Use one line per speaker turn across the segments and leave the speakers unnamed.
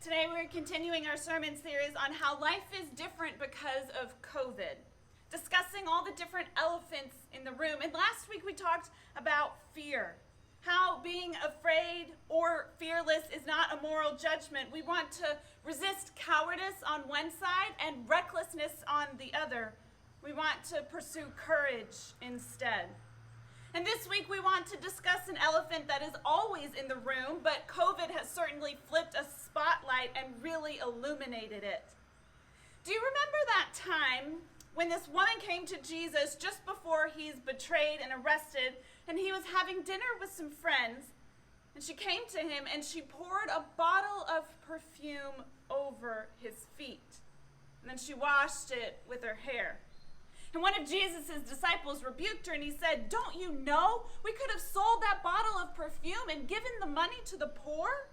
Today we're continuing our sermon series on how life is different because of COVID, discussing all the different elephants in the room. And last week we talked about fear, how being afraid or fearless is not a moral judgment. We want to resist cowardice on one side and recklessness on the other. We want to pursue courage instead. And this week we want to discuss an elephant that is always in the room, but COVID has certainly flipped a spotlight and really illuminated it. Do you remember that time when this woman came to Jesus just before he's betrayed and arrested, and he was having dinner with some friends, and she came to him and she poured a bottle of perfume over his feet, and then she washed it with her hair. And one of Jesus' disciples rebuked her and he said, "Don't you know we could have sold that bottle of perfume and given the money to the poor?"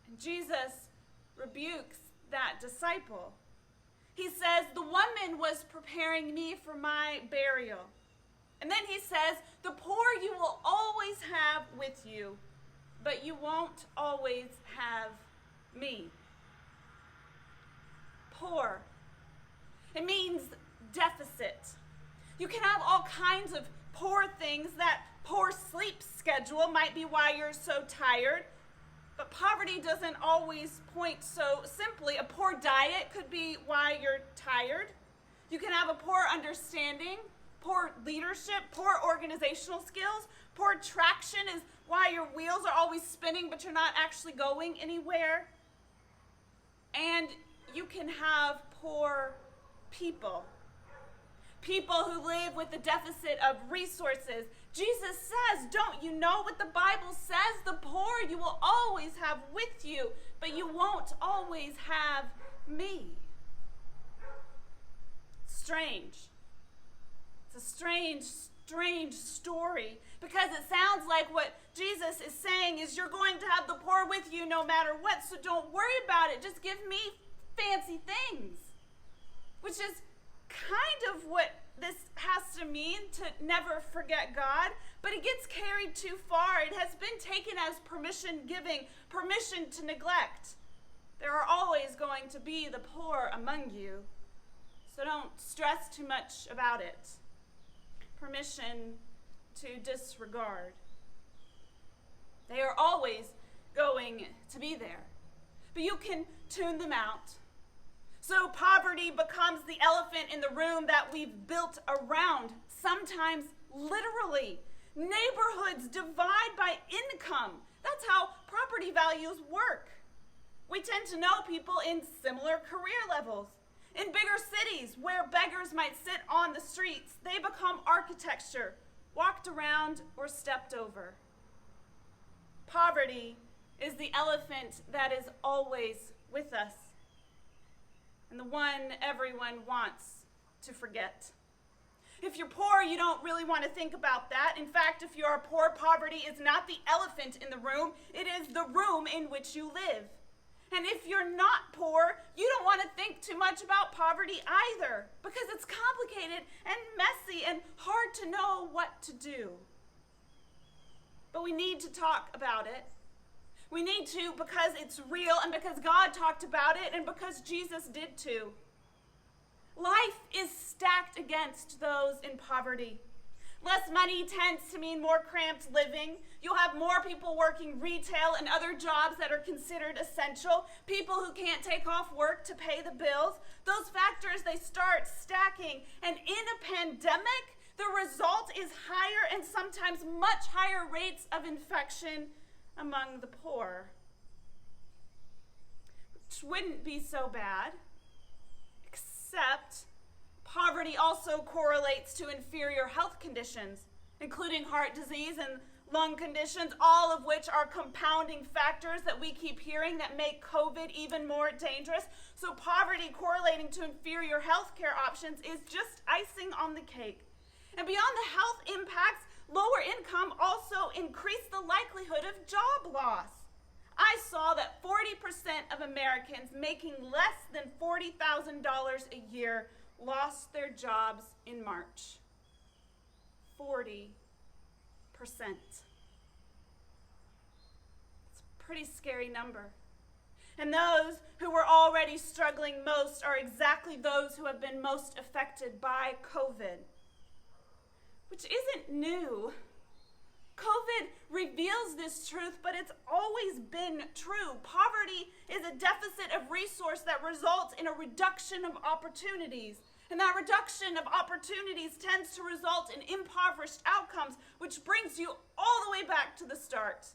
And Jesus rebukes that disciple. He says, "The woman was preparing me for my burial." And then he says, "The poor you will always have with you, but you won't always have me." Poor. It means deficit. You can have all kinds of poor things. That poor sleep schedule might be why you're so tired. But poverty doesn't always point so simply. A poor diet could be why you're tired. You can have a poor understanding, poor leadership, poor organizational skills. Poor traction is why your wheels are always spinning, but you're not actually going anywhere. And you can have poor people. People who live with the deficit of resources. Jesus says, "Don't you know what the Bible says? The poor you will always have with you, but you won't always have me." Strange. It's a strange story, because it sounds like what Jesus is saying is you're going to have the poor with you no matter what, so don't worry about it. Just give me fancy things, which is kind of what this has to mean, to never forget God, but it gets carried too far. It has been taken as permission giving, permission to neglect. There are always going to be the poor among you, so don't stress too much about it. Permission to disregard. They are always going to be there, but you can tune them out. So poverty becomes the elephant in the room that we've built around, sometimes literally. Neighborhoods divide by income. That's how property values work. We tend to know people in similar career levels. In bigger cities where beggars might sit on the streets, they become architecture, walked around or stepped over. Poverty is the elephant that is always with us, and the one everyone wants to forget. If you're poor, you don't really want to think about that. In fact, if you're poor, poverty is not the elephant in the room, it is the room in which you live. And if you're not poor, you don't want to think too much about poverty either, because it's complicated and messy and hard to know what to do. But we need to talk about it. We need to, because it's real and because God talked about it and because Jesus did too. Life is stacked against those in poverty. Less money tends to mean more cramped living. You'll have more people working retail and other jobs that are considered essential. People who can't take off work to pay the bills. Those factors, they start stacking. And in a pandemic, the result is higher and sometimes much higher rates of infection among the poor, which wouldn't be so bad, except poverty also correlates to inferior health conditions, including heart disease and lung conditions, all of which are compounding factors that we keep hearing that make COVID even more dangerous. So poverty correlating to inferior health care options is just icing on the cake. And beyond the health impacts, lower income also increased the likelihood of job loss. I saw that 40% of Americans making less than $40,000 a year lost their jobs in March. 40%. It's a pretty scary number. And those who were already struggling most are exactly those who have been most affected by COVID, which isn't new. COVID reveals this truth, but it's always been true. Poverty is a deficit of resource that results in a reduction of opportunities. And that reduction of opportunities tends to result in impoverished outcomes, which brings you all the way back to the start.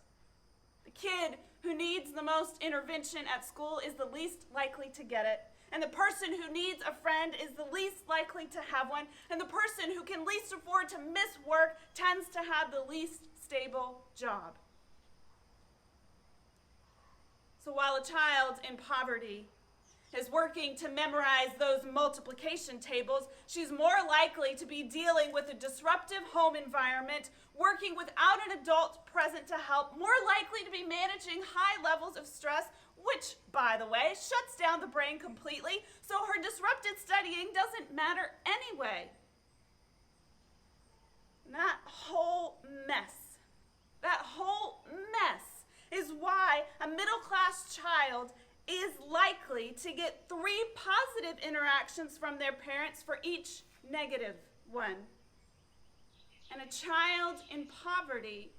The kid who needs the most intervention at school is the least likely to get it. And the person who needs a friend is the least likely to have one. And the person who can least afford to miss work tends to have the least stable job. So while a child in poverty is working to memorize those multiplication tables, she's more likely to be dealing with a disruptive home environment, working without an adult present to help, more likely to be managing high levels of stress, which, by the way, shuts down the brain completely, so her disrupted studying doesn't matter anyway. And that whole mess is why a middle-class child is likely to get 3 positive interactions from their parents for each negative one. And a child in poverty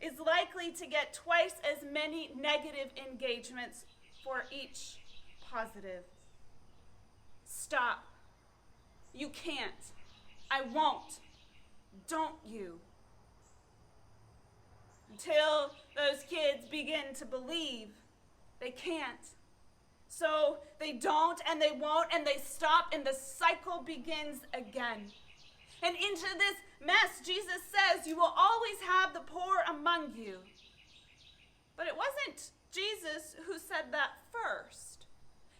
is likely to get twice as many negative engagements for each positive. Stop. You can't. I won't. Don't you? Until those kids begin to believe they can't. So they don't, and they won't, and they stop, and the cycle begins again. And into this mess, Jesus says, you will always have the poor among you. But it wasn't Jesus who said that first.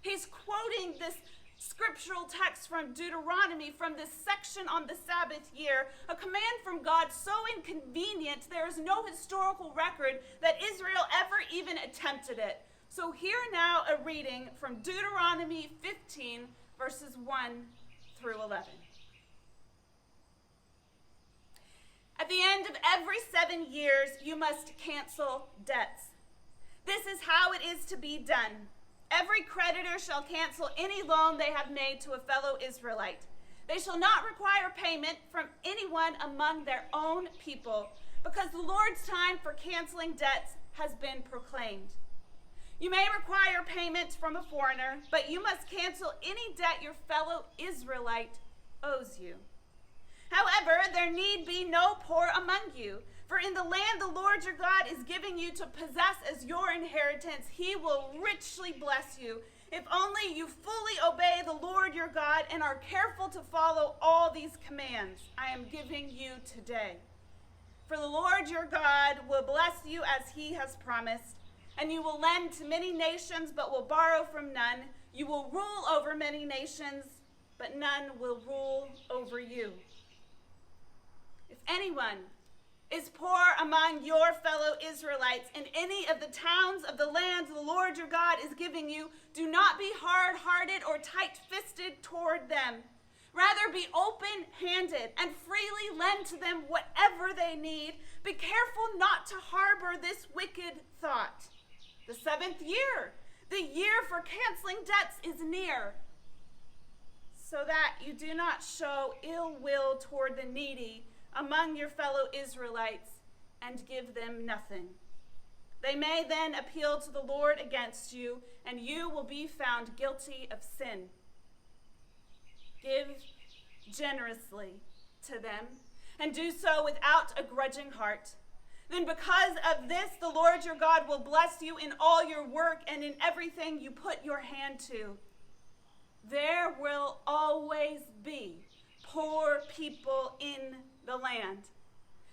He's quoting this scriptural text from Deuteronomy, from this section on the Sabbath year, a command from God so inconvenient there is no historical record that Israel ever even attempted it. So hear now a reading from Deuteronomy 15, verses 1 through 11. At the end of every 7 years, you must cancel debts. This is how it is to be done. Every creditor shall cancel any loan they have made to a fellow Israelite. They shall not require payment from anyone among their own people, because the Lord's time for canceling debts has been proclaimed. You may require payment from a foreigner, but you must cancel any debt your fellow Israelite owes you. However, there need be no poor among you, for in the land the Lord your God is giving you to possess as your inheritance, he will richly bless you, if only you fully obey the Lord your God and are careful to follow all these commands I am giving you today. For the Lord your God will bless you as he has promised, and you will lend to many nations, but will borrow from none. You will rule over many nations, but none will rule over you. If anyone is poor among your fellow Israelites in any of the towns of the land the Lord your God is giving you, do not be hard-hearted or tight-fisted toward them. Rather, be open-handed and freely lend to them whatever they need. Be careful not to harbor this wicked thought. The 7th year, the year for canceling debts, is near, so that you do not show ill will toward the needy among your fellow Israelites and give them nothing. They may then appeal to the Lord against you, and you will be found guilty of sin. Give generously to them, and do so without a grudging heart. Then because of this, the Lord your God will bless you in all your work and in everything you put your hand to. There will always be poor people in the land.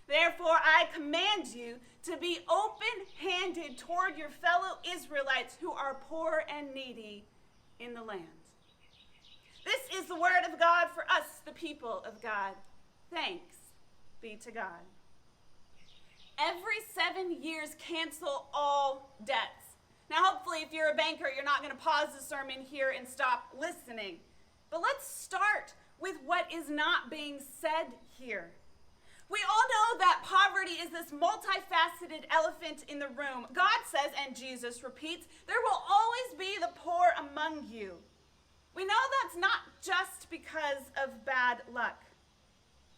Therefore, I command you to be open-handed toward your fellow Israelites who are poor and needy in the land. This is the word of God for us, the people of God. Thanks be to God. Every 7 years, cancel all debts. Now, hopefully, if you're a banker, you're not going to pause the sermon here and stop listening. But let's start with what is not being said here. We all know that poverty is this multifaceted elephant in the room. God says, and Jesus repeats, there will always be the poor among you. We know that's not just because of bad luck.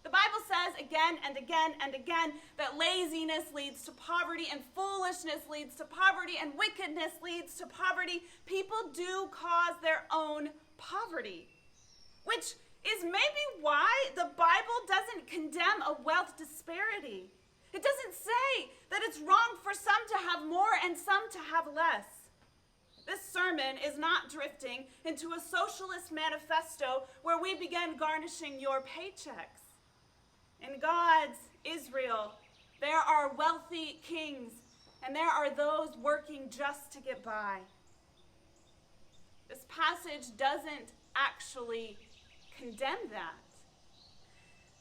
The Bible says again and again and again that laziness leads to poverty and foolishness leads to poverty and wickedness leads to poverty. People do cause their own poverty, which is maybe why the Bible doesn't condemn a wealth disparity. It doesn't say that it's wrong for some to have more and some to have less. This sermon is not drifting into a socialist manifesto where we begin garnishing your paychecks. In God's Israel, there are wealthy kings and there are those working just to get by. This passage doesn't actually condemn that.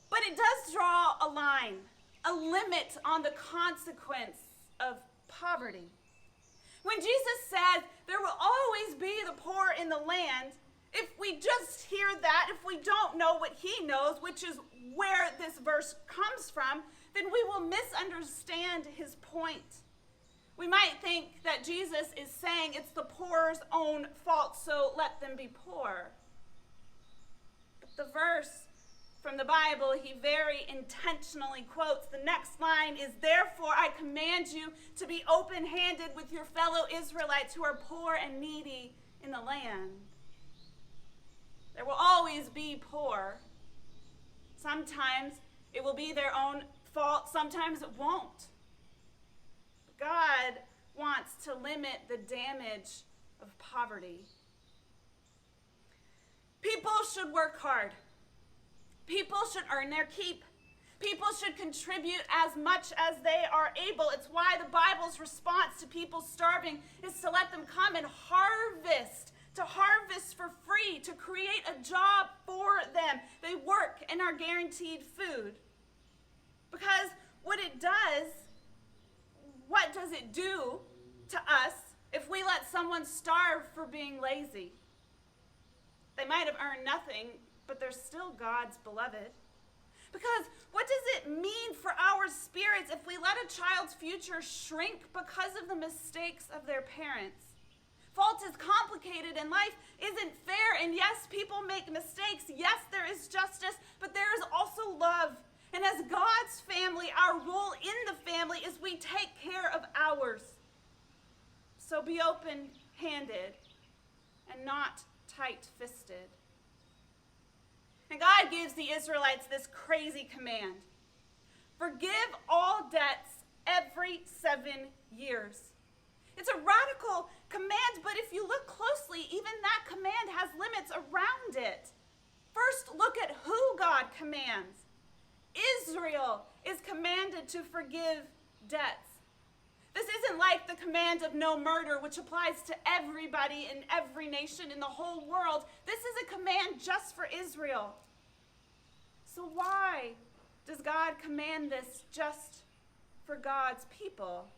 But it does draw a line, a limit on the consequence of poverty. When Jesus said there will always be the poor in the land, if we just hear that, if we don't know what he knows, which is where this verse comes from, then we will misunderstand his point. We might think that Jesus is saying it's the poor's own fault, so let them be poor. The verse from the Bible he very intentionally quotes. The next line is, therefore I command you to be open-handed with your fellow Israelites who are poor and needy in the land. There will always be poor. Sometimes it will be their own fault, sometimes it won't. But God wants to limit the damage of poverty. People should work hard. People should earn their keep. People should contribute as much as they are able. It's why the Bible's response to people starving is to let them come and harvest, to harvest for free, to create a job for them. They work and are guaranteed food. Because what does it do to us if we let someone starve for being lazy? They might have earned nothing, but they're still God's beloved. Because what does it mean for our spirits if we let a child's future shrink because of the mistakes of their parents? Fault is complicated and life isn't fair. And yes, people make mistakes. Yes, there is justice, but there is also love. And as God's family, our role in the family is we take care of ours. So be open-handed and not tight-fisted. And God gives the Israelites this crazy command. Forgive all debts every 7 years. It's a radical command, but if you look closely, even that command has limits around it. First, look at who God commands. Israel is commanded to forgive debts. This isn't like the command of no murder, which applies to everybody in every nation in the whole world. This is a command just for Israel. So why does God command this just for God's people?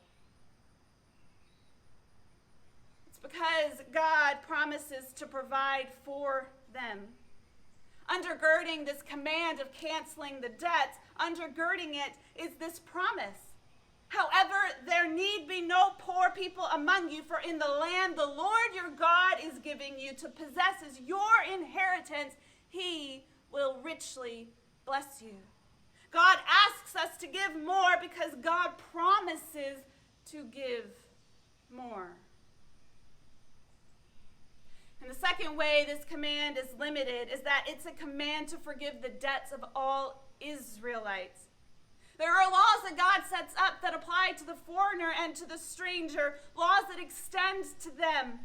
It's because God promises to provide for them. Undergirding this command of canceling the debts, undergirding it is this promise. However, there need be no poor people among you, for in the land the Lord your God is giving you to possess as your inheritance, he will richly bless you. God asks us to give more because God promises to give more. And the second way this command is limited is that it's a command to forgive the debts of all Israelites. There are laws that God sets up that apply to the foreigner and to the stranger, laws that extend to them.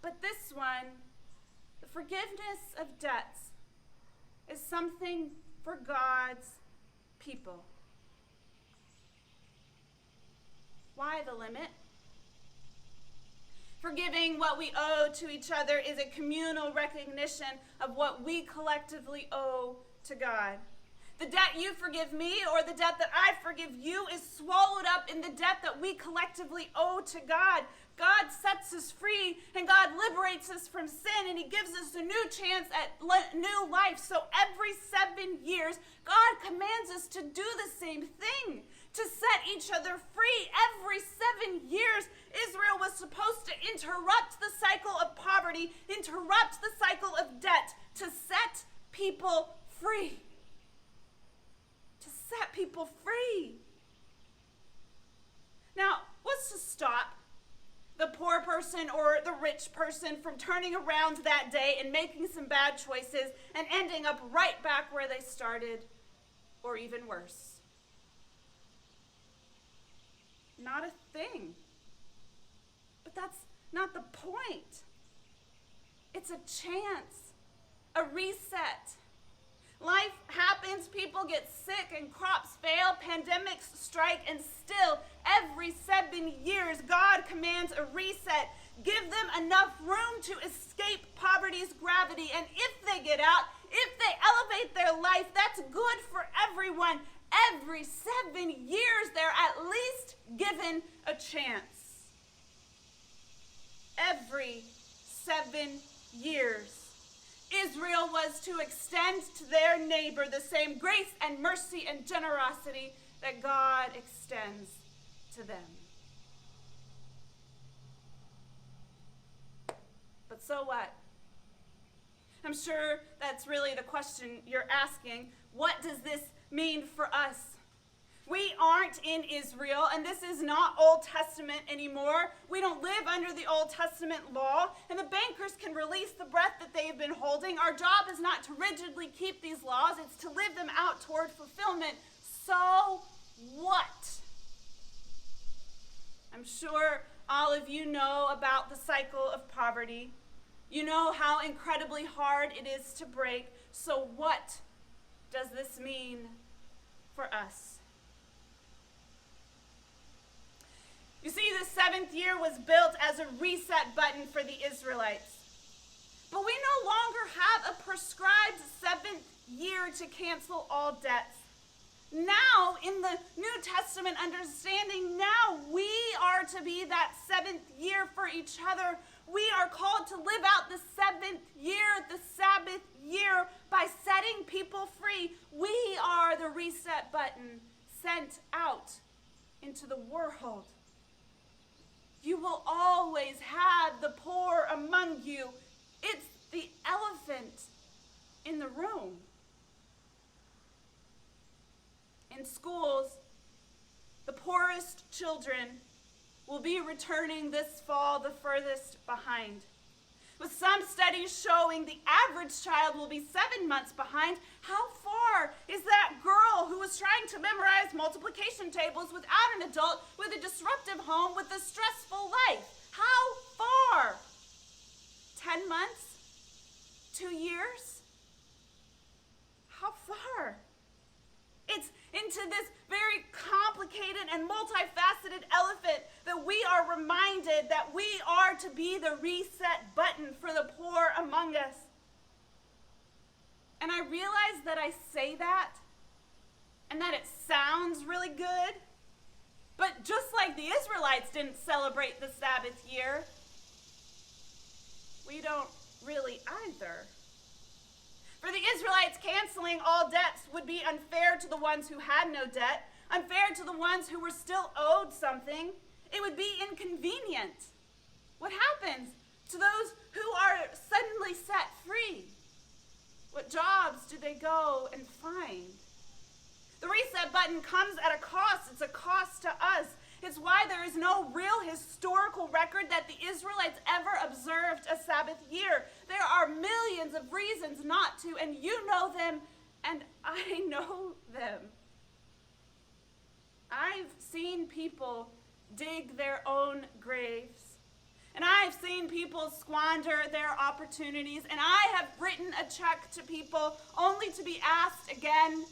But this one, the forgiveness of debts, is something for God's people. Why the limit? Forgiving what we owe to each other is a communal recognition of what we collectively owe to God. The debt you forgive me, or the debt that I forgive you, is swallowed up in the debt that we collectively owe to God. God sets us free, and God liberates us from sin, and he gives us a new chance at new life. So every 7 years, God commands us to do the same thing, to set each other free. Every 7 years, Israel was supposed to interrupt the cycle of poverty, interrupt the cycle of debt, to set people free. To set people free. Now, what's to stop the poor person or the rich person from turning around that day and making some bad choices and ending up right back where they started, or even worse? Not a thing. But that's not the point. It's a chance, a reset. Life happens, people get sick and crops fail, pandemics strike, and still every 7 years God commands a reset. Give them enough room to escape poverty's gravity, and if they get out, if they elevate their life, that's good for everyone. Every 7 years they're at least given a chance. Every 7 years. Israel was to extend to their neighbor the same grace and mercy and generosity that God extends to them. But so what? I'm sure that's really the question you're asking. What does this mean for us? We aren't in Israel, and this is not Old Testament anymore. We don't live under the Old Testament law, and the bankers can release the breath that they've been holding. Our job is not to rigidly keep these laws, it's to live them out toward fulfillment. So what? I'm sure all of you know about the cycle of poverty. You know how incredibly hard it is to break. So what does this mean for us? You see, the 7th year was built as a reset button for the Israelites. But we no longer have a prescribed 7th year to cancel all debts. Now, in the New Testament understanding, now we are to be that 7th year for each other. We are called to live out the 7th year, the Sabbath year, by setting people free. We are the reset button sent out into the world. You will always have the poor among you. It's the elephant in the room. In schools, the poorest children will be returning this fall the furthest behind. With some studies showing the average child will be 7 months behind, how far is that girl who was trying to memorize multiplication tables without an adult, with a disruptive home, with a stressful life? How far? 10 months? 2 years? How far? It's into this very complicated and multifaceted elephant that we are reminded that we are to be the reset button for the poor among us. And I realize that I say that and that it sounds really good, but just like the Israelites didn't celebrate the Sabbath year, we don't really either. For the Israelites, canceling all debts would be unfair to the ones who had no debt, unfair to the ones who were still owed something. It would be inconvenient. What happens to those who are suddenly set free? What jobs do they go and find? The reset button comes at a cost. It's a cost to us. It's why there is no real historical record that the Israelites ever observed a Sabbath year. There are millions of reasons not to, and you know them, and I know them. I've seen people dig their own graves, and I've seen people squander their opportunities, and I have written a check to people only to be asked again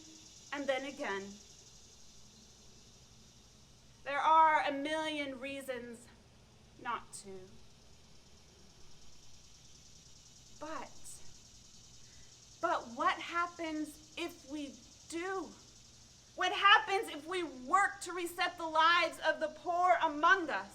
and then again. There are a million reasons not to. But what happens if we do? What happens if we work to reset the lives of the poor among us?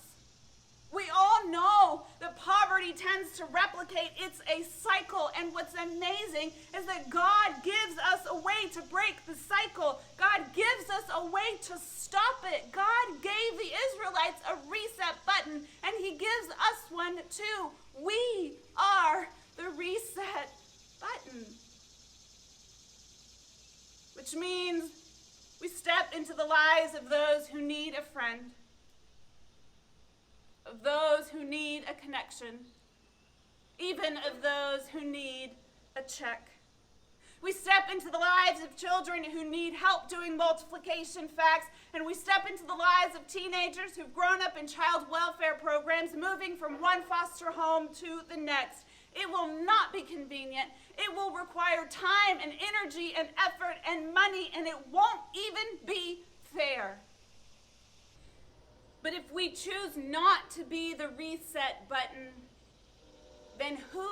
We all know that poverty tends to replicate. It's a cycle, and what's amazing is that God gives us a way to break the cycle. God gives us a way to stop it. God gave the Israelites a reset button, and he gives us one too. We are the reset button. Which means we step into the lives of those who need a friend, of those who need a connection, even of those who need a check. We step into the lives of children who need help doing multiplication facts, and we step into the lives of teenagers who've grown up in child welfare programs, moving from one foster home to the next. It will not be convenient. It will require time and energy and effort and money, and it won't even be fair. But if we choose not to be the reset button, then who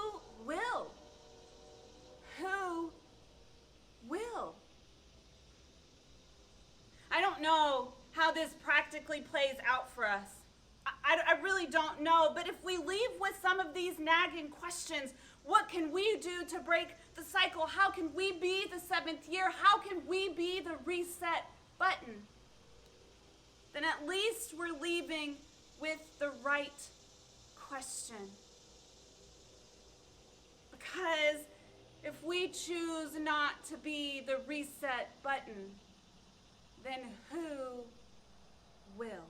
will? Who will? I don't know how this practically plays out for us. I really don't know, but if we leave with some of these nagging questions, what can we do to break the cycle? How can we be the seventh year? How can we be the reset button? Then at least we're leaving with the right question. Because if we choose not to be the reset button, then who will?